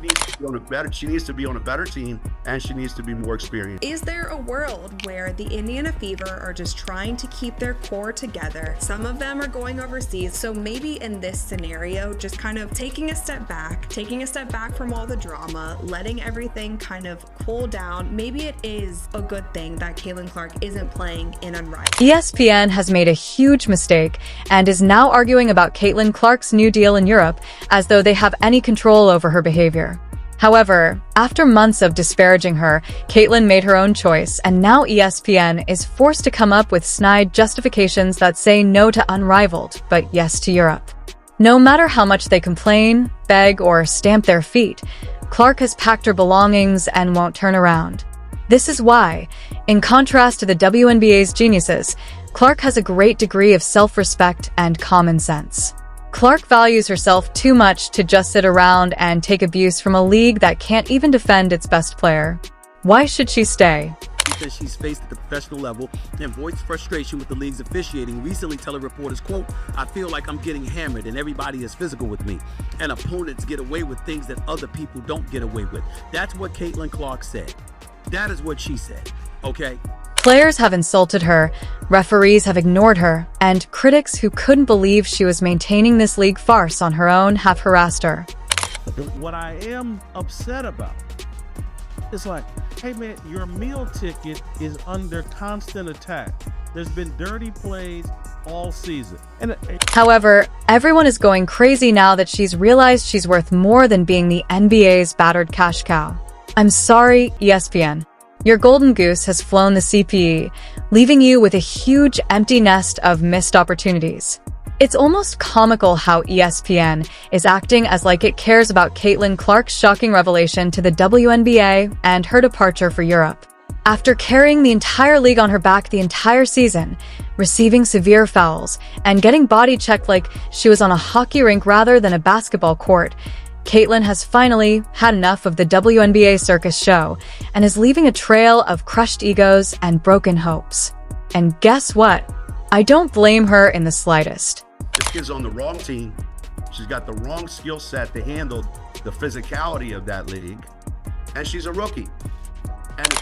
She needs to be on a better team, and she needs to be more experienced. Is there a world where the Indiana Fever are just trying to keep their core together? Some of them are going overseas, so maybe in this scenario, just kind of taking a step back from all the drama, letting everything kind of cool down. Maybe it is a good thing that Caitlin Clark isn't playing in Unrivaled. ESPN has made a huge mistake and is now arguing about Caitlin Clark's new deal in Europe as though they have any control over her behavior. However, after months of disparaging her, Caitlin made her own choice, and now ESPN is forced to come up with snide justifications that say no to Unrivaled, but yes to Europe. No matter how much they complain, beg, or stamp their feet, Clark has packed her belongings and won't turn around. This is why, in contrast to the WNBA's geniuses, Clark has a great degree of self-respect and common sense. Clark values herself too much to just sit around and take abuse from a league that can't even defend its best player. Why should she stay? Because she's faced at the professional level and voiced frustration with the league's officiating, recently telling reporters, quote, "I feel like I'm getting hammered and everybody is physical with me, and opponents get away with things that other people don't get away with." That's what Caitlin Clark said. That is what she said, okay? Players have insulted her, referees have ignored her, and critics who couldn't believe she was maintaining this league farce on her own have harassed her. What I am upset about is like, hey man, your meal ticket is under constant attack. There's been dirty plays all season. However, everyone is going crazy now that she's realized she's worth more than being the NBA's battered cash cow. I'm sorry, ESPN. Your golden goose has flown the CPE, leaving you with a huge empty nest of missed opportunities. It's almost comical how ESPN is acting as like it cares about Caitlin Clark's shocking revelation to the WNBA and her departure for Europe. After carrying the entire league on her back the entire season, receiving severe fouls, and getting body checked like she was on a hockey rink rather than a basketball court, Caitlin has finally had enough of the WNBA circus show and is leaving a trail of crushed egos and broken hopes. And guess what? I don't blame her in the slightest. This kid's on the wrong team. She's got the wrong skill set to handle the physicality of that league, and she's a rookie.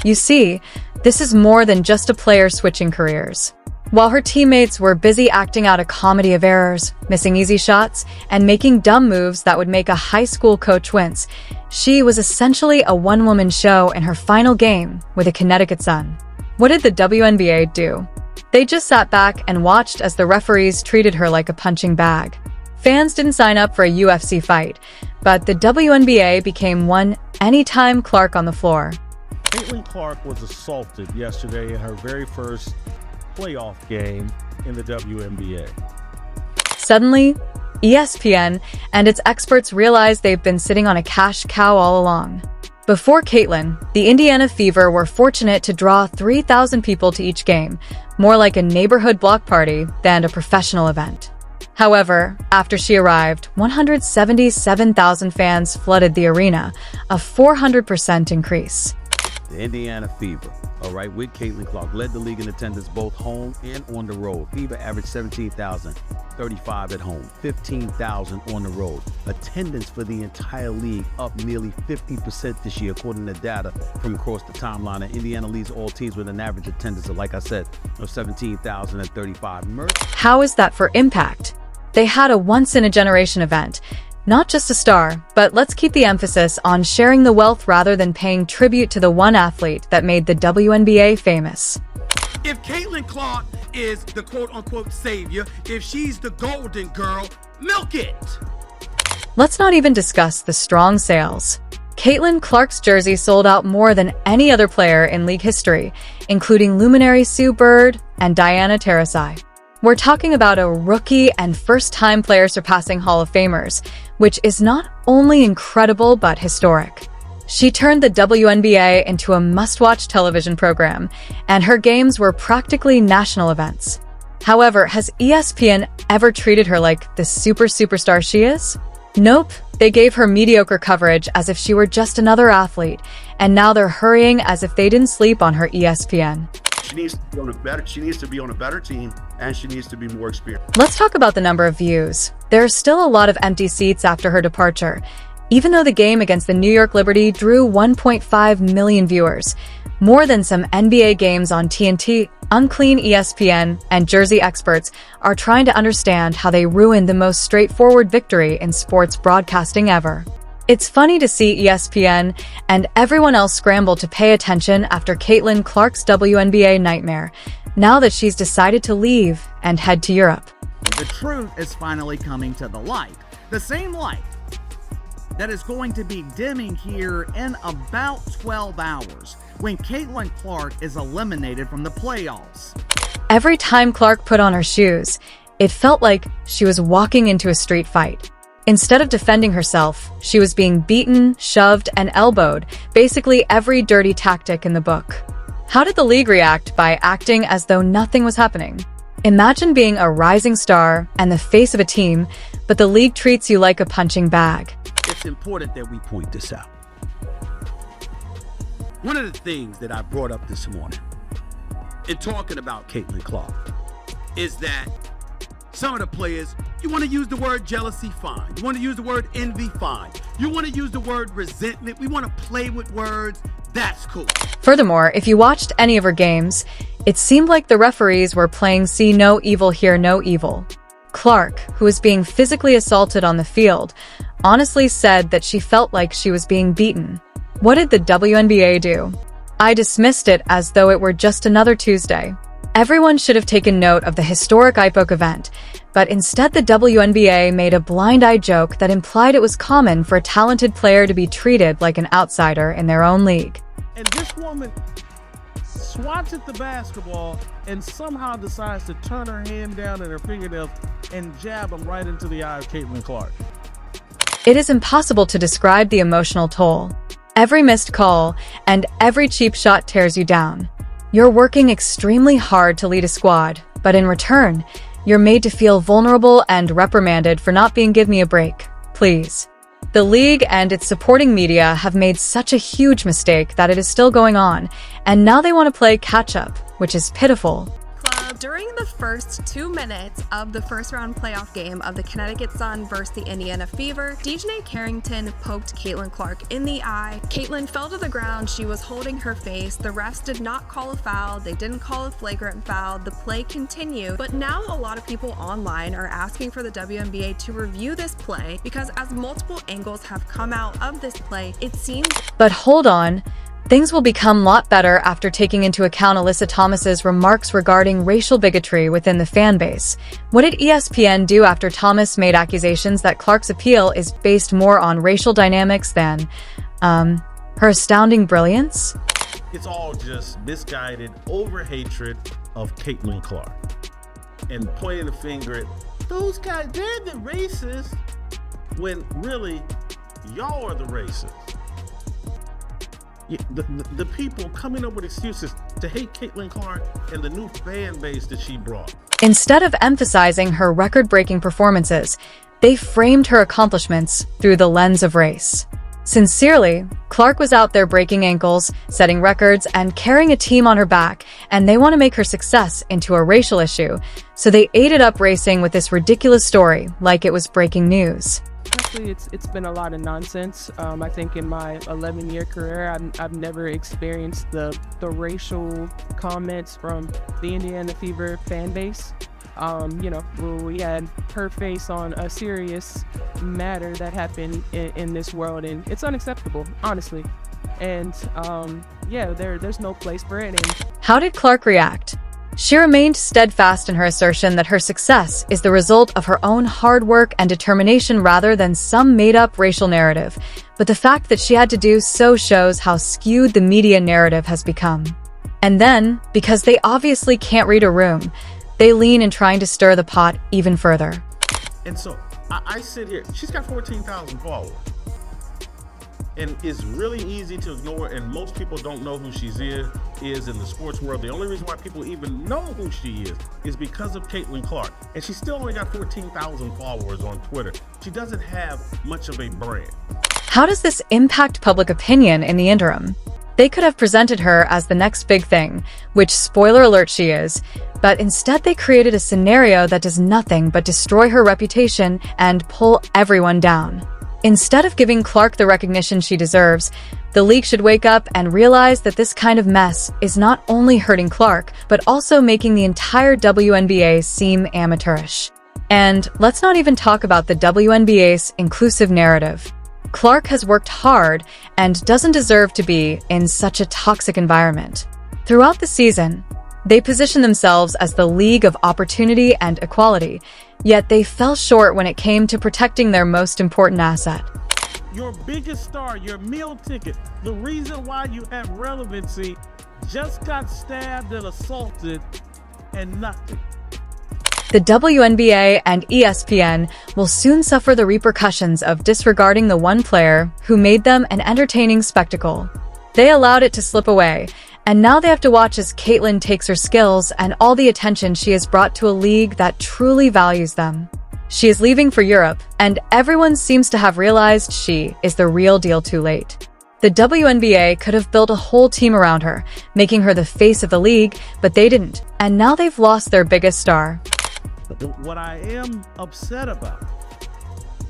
You see, this is more than just a player switching careers. While her teammates were busy acting out a comedy of errors, missing easy shots, and making dumb moves that would make a high school coach wince, she was essentially a one-woman show in her final game with the Connecticut Sun. What did the WNBA do? They just sat back and watched as the referees treated her like a punching bag. Fans didn't sign up for a UFC fight, but the WNBA became one anytime Clark on the floor. Caitlin Clark was assaulted yesterday in her very first playoff game in the WNBA. Suddenly, ESPN and its experts realized they've been sitting on a cash cow all along. Before Caitlin, the Indiana Fever were fortunate to draw 3,000 people to each game, more like a neighborhood block party than a professional event. However, after she arrived, 177,000 fans flooded the arena, a 400% increase. The Indiana Fever, all right, with Caitlin Clark, led the league in attendance both home and on the road. Fever averaged 17,000, 35 at home, 15,000 on the road. Attendance for the entire league up nearly 50% this year, according to data from across the timeline. And Indiana leads all teams with an average attendance of, like I said, of 17,000 and 35. How is that for impact? They had a once-in-a-generation event. Not just a star, but let's keep the emphasis on sharing the wealth rather than paying tribute to the one athlete that made the WNBA famous. If Caitlin Clark is the quote-unquote savior, if she's the golden girl, milk it! Let's not even discuss the strong sales. Caitlin Clark's jersey sold out more than any other player in league history, including luminary Sue Bird and Diana Taurasi. We're talking about a rookie and first-time player surpassing Hall of Famers, which is not only incredible but historic. She turned the WNBA into a must-watch television program, and her games were practically national events. However, has ESPN ever treated her like the superstar she is? Nope, they gave her mediocre coverage as if she were just another athlete, and now they're hurrying as if they didn't sleep on her ESPN. She needs to be on a better team, and she needs to be more experienced. Let's talk about the number of views. There are still a lot of empty seats after her departure. even though the game against the New York Liberty drew 1.5 million viewers, more than some NBA games on TNT. Unclean ESPN and Jersey experts are trying to understand how they ruined the most straightforward victory in sports broadcasting ever. It's funny to see ESPN and everyone else scramble to pay attention after Caitlin Clark's WNBA nightmare, now that she's decided to leave and head to Europe. The truth is finally coming to the light. The same light that is going to be dimming here in about 12 hours when Caitlin Clark is eliminated from the playoffs. Every time Clark put on her shoes, it felt like she was walking into a street fight. Instead of defending herself, she was being beaten, shoved, and elbowed, basically every dirty tactic in the book. How did the league react by acting as though nothing was happening? Imagine being a rising star and the face of a team, but the league treats you like a punching bag. It's important that we point this out. One of the things that I brought up this morning in talking about Caitlin Clark is that some of the players, you want to use the word jealousy, fine. You want to use the word envy, fine. You want to use the word resentment. We want to play with words. That's cool. Furthermore, if you watched any of her games, it seemed like the referees were playing see no evil, hear no evil. Clark, who was being physically assaulted on the field, honestly said that she felt like she was being beaten. What did the WNBA do? I dismissed it as though it were just another Tuesday. Everyone should have taken note of the historic IPOC event, but instead the WNBA made a blind-eye joke that implied it was common for a talented player to be treated like an outsider in their own league. And this woman swats at the basketball and somehow decides to turn her hand down and her fingernails and jab them right into the eye of Caitlin Clark. It is impossible to describe the emotional toll. Every missed call and every cheap shot tears you down. You're working extremely hard to lead a squad, but in return, you're made to feel vulnerable and reprimanded for not being give me a break, please. The league and its supporting media have made such a huge mistake that it is still going on, and now they want to play catch-up, which is pitiful. During the first 2 minutes of the first round playoff game of the Connecticut Sun versus the Indiana Fever, DJ Carrington poked Caitlin Clark in the eye. Caitlin fell to the ground. She was holding her face. The refs did not call a foul. They didn't call a flagrant foul. The play continued. But now a lot of people online are asking for the WNBA to review this play because as multiple angles have come out of this play, it seems... But hold on. Things will become a lot better after taking into account Alyssa Thomas's remarks regarding racial bigotry within the fan base. What did ESPN do after Thomas made accusations that Clark's appeal is based more on racial dynamics than, her astounding brilliance? It's all just misguided over-hatred of Caitlin Clark. And pointing the finger at those guys, they're the racists, when really, y'all are the racists. The people coming up with excuses to hate Caitlin Clark and the new fan base that she brought. Instead of emphasizing her record-breaking performances, they framed her accomplishments through the lens of race. Sincerely, Clark was out there breaking ankles, setting records, and carrying a team on her back, and they want to make her success into a racial issue, so they ate it up racing with this ridiculous story like it was breaking news. Honestly, it's been a lot of nonsense. I think in my 11-year career, I've never experienced the racial comments from the Indiana Fever fan base. We had her face on a serious matter that happened in this world, and it's unacceptable, honestly. And there's no place for it. And how did Clark react? She remained steadfast in her assertion that her success is the result of her own hard work and determination rather than some made-up racial narrative. But the fact that she had to do so shows how skewed the media narrative has become. And then, because they obviously can't read a room, they lean in trying to stir the pot even further. And so I sit here, she's got 14,000 followers. And it's really easy to ignore, and most people don't know who she is in the sports world. The only reason why people even know who she is because of Caitlin Clark. And she still only got 14,000 followers on Twitter. She doesn't have much of a brand. How does this impact public opinion in the interim? They could have presented her as the next big thing, which, spoiler alert, she is, but instead they created a scenario that does nothing but destroy her reputation and pull everyone down. Instead of giving Clark the recognition she deserves, the league should wake up and realize that this kind of mess is not only hurting Clark, but also making the entire WNBA seem amateurish. And let's not even talk about the WNBA's inclusive narrative. Clark has worked hard and doesn't deserve to be in such a toxic environment. Throughout the season, they position themselves as the league of opportunity and equality, yet they fell short when it came to protecting their most important asset. Your biggest star, your meal ticket, the reason why you have relevancy, just got stabbed and assaulted and nothing. The WNBA and ESPN will soon suffer the repercussions of disregarding the one player who made them an entertaining spectacle. They allowed it to slip away, and now they have to watch as Caitlin takes her skills and all the attention she has brought to a league that truly values them. She is leaving for Europe, and everyone seems to have realized she is the real deal too late. The WNBA could have built a whole team around her, making her the face of the league, but they didn't, and now they've lost their biggest star. What I am upset about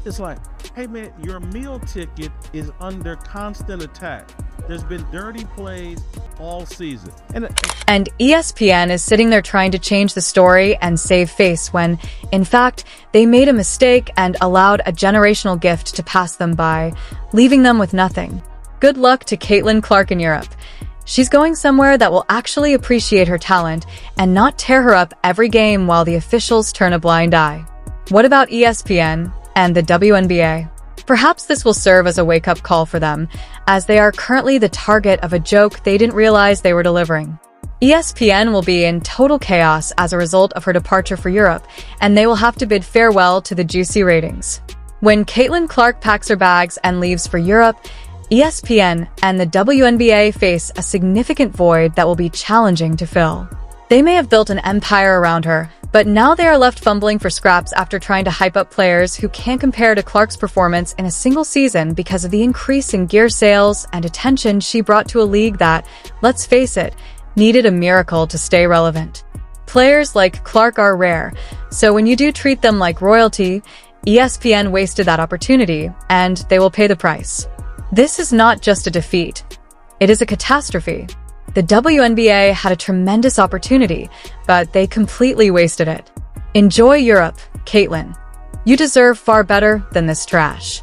is like, hey man, your meal ticket is under constant attack. There's been dirty plays all season. And ESPN is sitting there trying to change the story and save face when, in fact, they made a mistake and allowed a generational gift to pass them by, leaving them with nothing. Good luck to Caitlin Clark in Europe. She's going somewhere that will actually appreciate her talent and not tear her up every game while the officials turn a blind eye. What about ESPN and the WNBA? Perhaps this will serve as a wake-up call for them, as they are currently the target of a joke they didn't realize they were delivering. ESPN will be in total chaos as a result of her departure for Europe, and they will have to bid farewell to the juicy ratings. When Caitlin Clark packs her bags and leaves for Europe, ESPN and the WNBA face a significant void that will be challenging to fill. They may have built an empire around her, but now they are left fumbling for scraps after trying to hype up players who can't compare to Clark's performance in a single season because of the increase in gear sales and attention she brought to a league that, let's face it, needed a miracle to stay relevant. Players like Clark are rare, so when you do treat them like royalty, ESPN wasted that opportunity, and they will pay the price. This is not just a defeat. It is a catastrophe. The WNBA had a tremendous opportunity, but they completely wasted it. Enjoy Europe, Caitlin. You deserve far better than this trash.